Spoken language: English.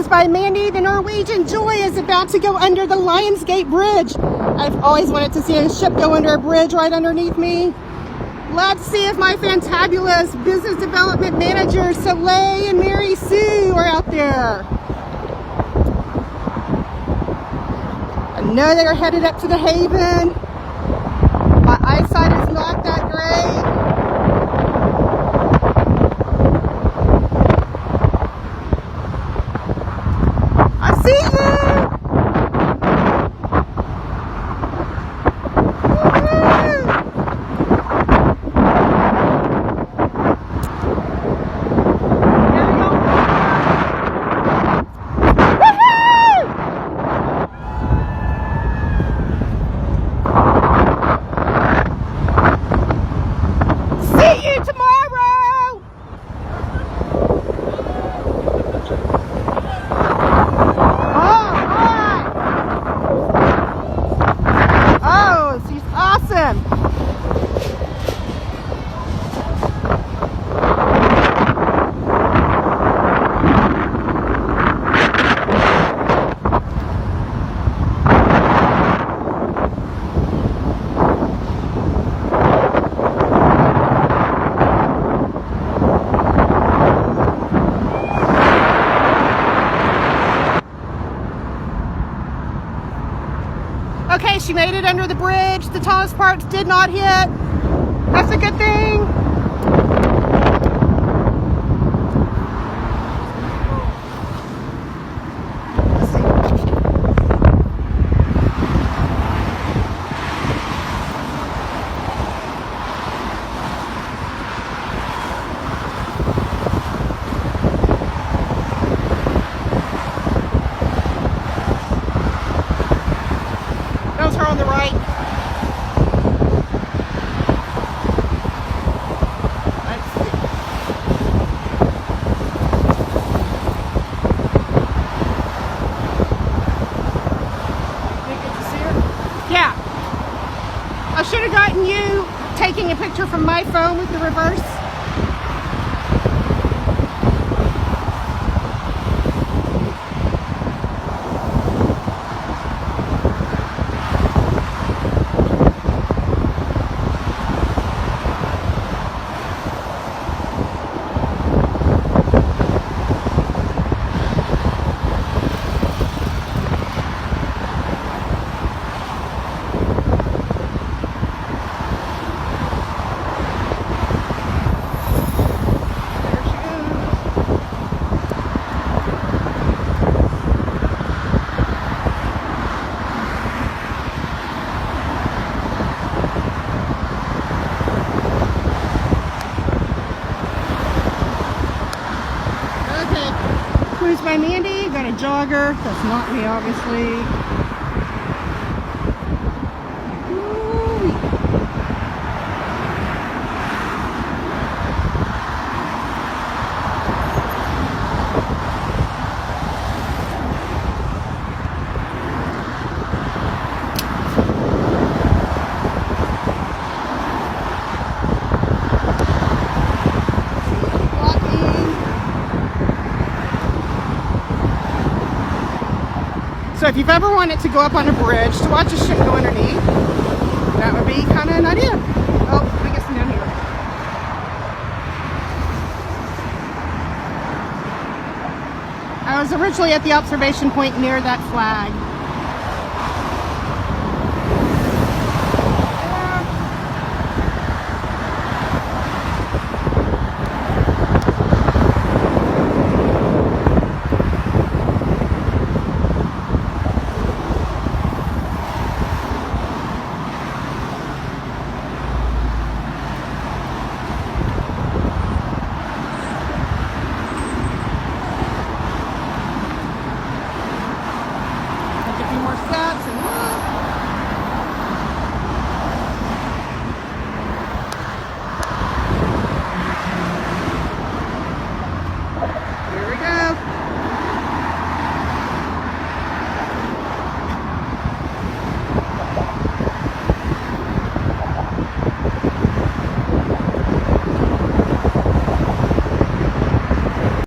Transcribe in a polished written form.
Cruise by Mandy. The Norwegian Joy is about to go under the Lionsgate Bridge. I've always wanted to see a ship go under a bridge right underneath me. Let's see if my fantabulous business development managers Soleil and Mary Sue are out there. I know they are headed up to the haven. My eyesight is not that great. I see you! Okay, she made it under the bridge. The tallest parts did not hit. That's a good thing. Let's see. Those are on the right. Let's see. Did you get to see her? Yeah. I should have gotten you taking a picture from my phone with the reverse. Cruise by Mandy, got a jogger. That's not me, obviously. So if you've ever wanted to go up on a bridge to watch a ship go underneath, that would be kind of an idea. Oh, let me get some down here. I was originally at the observation point near that flag.